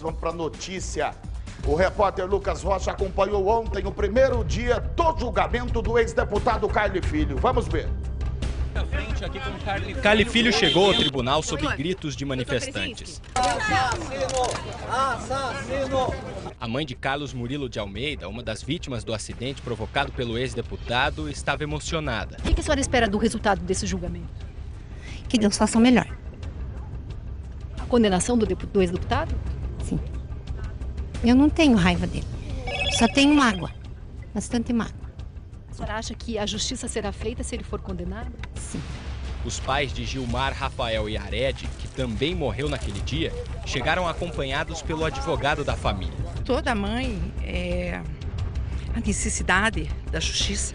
Vamos para a notícia. O repórter Lucas Rocha acompanhou ontem o primeiro dia do julgamento do ex-deputado Carli Filho. Vamos ver. Carli Filho chegou ao tribunal sob gritos de manifestantes. Assassino! A mãe de Carlos Murilo de Almeida, uma das vítimas do acidente provocado pelo ex-deputado, estava emocionada. O que a senhora espera do resultado desse julgamento? Que Deus faça o melhor. A condenação do ex-deputado? Sim. Eu não tenho raiva dele. Só tenho mágoa. Bastante mágoa. A senhora acha que a justiça será feita se ele for condenado? Sim. Os pais de Gilmar Rafael Yared, que também morreu naquele dia, chegaram acompanhados pelo advogado da família. Toda mãe, a necessidade da justiça,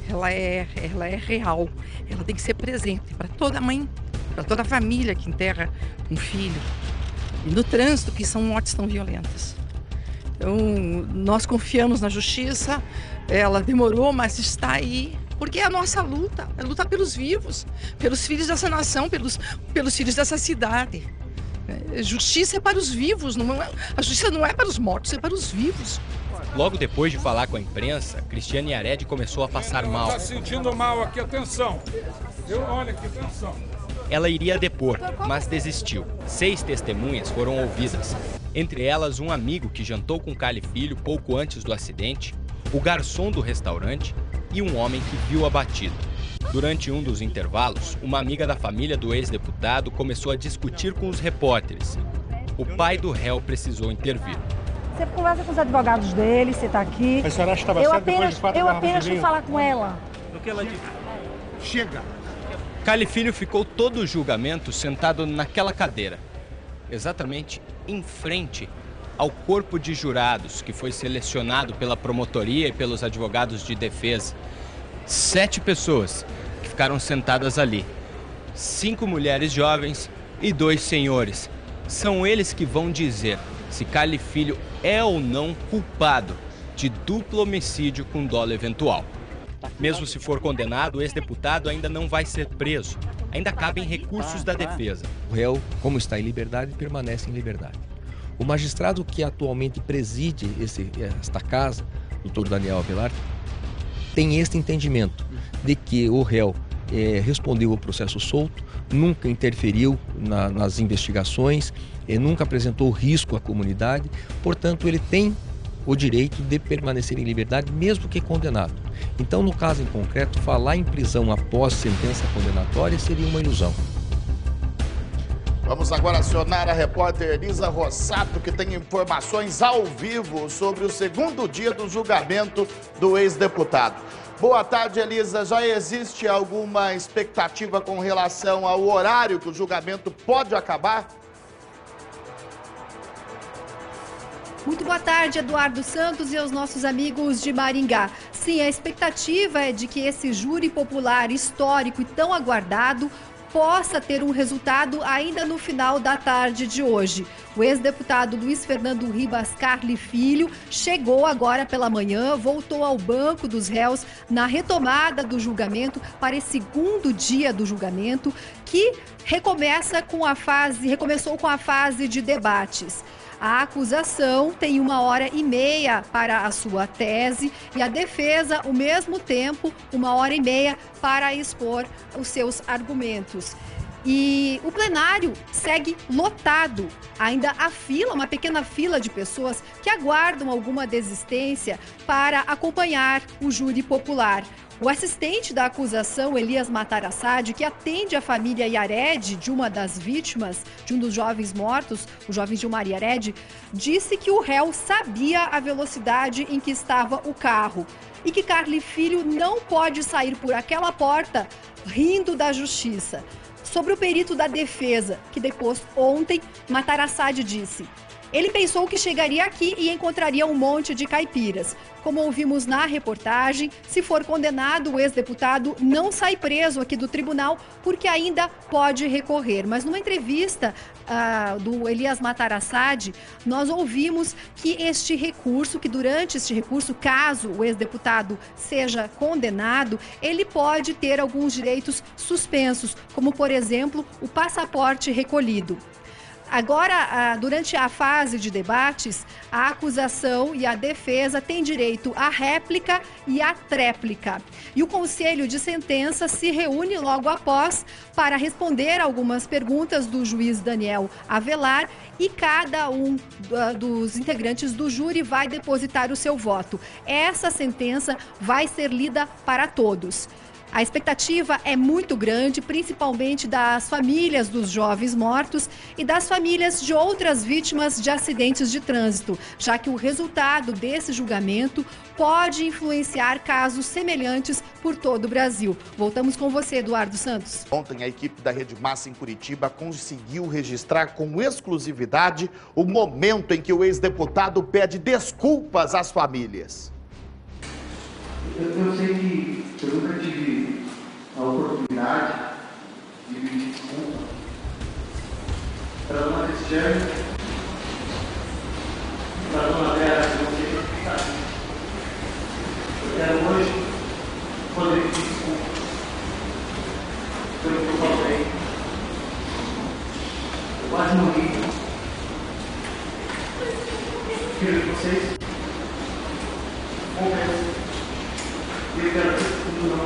ela é real. Ela tem que ser presente para toda mãe, para toda a família que enterra um filho. E no trânsito, que são mortes tão violentas. Então, nós confiamos na justiça, ela demorou, mas está aí. Porque é a nossa luta, é lutar pelos vivos, pelos filhos dessa nação, pelos filhos dessa cidade. Justiça é para os vivos, a justiça não é para os mortos, é para os vivos. Logo depois de falar com a imprensa, Cristiane Yared começou a passar mal. Está sentindo mal aqui, atenção. Olha aqui, atenção. Ela iria depor, mas desistiu. 6 testemunhas foram ouvidas. Entre elas, um amigo que jantou com Carli Filho pouco antes do acidente, o garçom do restaurante e um homem que viu a batida. Durante um dos intervalos, uma amiga da família do ex-deputado começou a discutir com os repórteres. O pai do réu precisou intervir. Você conversa com os advogados dele, você está aqui. Mas a senhora acha que estava certo depois de 4 Eu garrafas apenas de fui vinho? falar com ela. Do que ela disse? Chega! Carli Filho ficou todo o julgamento sentado naquela cadeira, exatamente em frente ao corpo de jurados que foi selecionado pela promotoria e pelos advogados de defesa. 7 pessoas que ficaram sentadas ali. 5 mulheres jovens e 2 senhores. São eles que vão dizer se Carli Filho é ou não culpado de duplo homicídio com dolo eventual. Mesmo se for condenado, o ex-deputado ainda não vai ser preso. Ainda cabem recursos da defesa. O réu, como está em liberdade, permanece em liberdade. O magistrado que atualmente preside esta casa, doutor Daniel Avelar, tem este entendimento de que o réu respondeu ao processo solto, nunca interferiu nas investigações, nunca apresentou risco à comunidade, portanto ele tem o direito de permanecer em liberdade, mesmo que condenado. Então, no caso em concreto, falar em prisão após sentença condenatória seria uma ilusão. Vamos agora acionar a repórter Elisa Rossato, que tem informações ao vivo sobre o segundo dia do julgamento do ex-deputado. Boa tarde, Elisa. Já existe alguma expectativa com relação ao horário que o julgamento pode acabar? Muito boa tarde, Eduardo Santos e aos nossos amigos de Maringá. Sim, a expectativa é de que esse júri popular histórico e tão aguardado possa ter um resultado ainda no final da tarde de hoje. O ex-deputado Luiz Fernando Ribas Carli Filho chegou agora pela manhã, voltou ao banco dos réus na retomada do julgamento para esse segundo dia do julgamento, que recomeçou com a fase de debates. A acusação tem 1h30 para a sua tese e a defesa, o mesmo tempo, 1h30 para expor os seus argumentos. E o plenário segue lotado. Ainda há fila, uma pequena fila de pessoas que aguardam alguma desistência para acompanhar o júri popular. O assistente da acusação, Elias Matarassad, que atende a família Yared, de uma das vítimas, de um dos jovens mortos, o jovem Gilmar Yared, disse que o réu sabia a velocidade em que estava o carro e que Carli Filho não pode sair por aquela porta rindo da justiça. Sobre o perito da defesa, que depôs ontem, Matarassad disse: ele pensou que chegaria aqui e encontraria um monte de caipiras. Como ouvimos na reportagem, se for condenado, o ex-deputado não sai preso aqui do tribunal porque ainda pode recorrer. Mas numa entrevista do Elias Matarassad, nós ouvimos que durante este recurso, caso o ex-deputado seja condenado, ele pode ter alguns direitos suspensos, como, por exemplo, o passaporte recolhido. Agora, durante a fase de debates, a acusação e a defesa têm direito à réplica e à tréplica. E o Conselho de Sentença se reúne logo após para responder algumas perguntas do juiz Daniel Avelar e cada um dos integrantes do júri vai depositar o seu voto. Essa sentença vai ser lida para todos. A expectativa é muito grande, principalmente das famílias dos jovens mortos e das famílias de outras vítimas de acidentes de trânsito, já que o resultado desse julgamento pode influenciar casos semelhantes por todo o Brasil. Voltamos com você, Eduardo Santos. Ontem, a equipe da Rede Massa em Curitiba conseguiu registrar com exclusividade o momento em que o ex-deputado pede desculpas às famílias. Eu sei que eu nunca tive a oportunidade de pedir desculpa para a dona Cristiane, para a dona Vera, que não sei o que está. Eu quero hoje poder pedir desculpa pelo que eu falei. Eu quase morri. Filho de vocês, confesso. Eu quero ter tudo na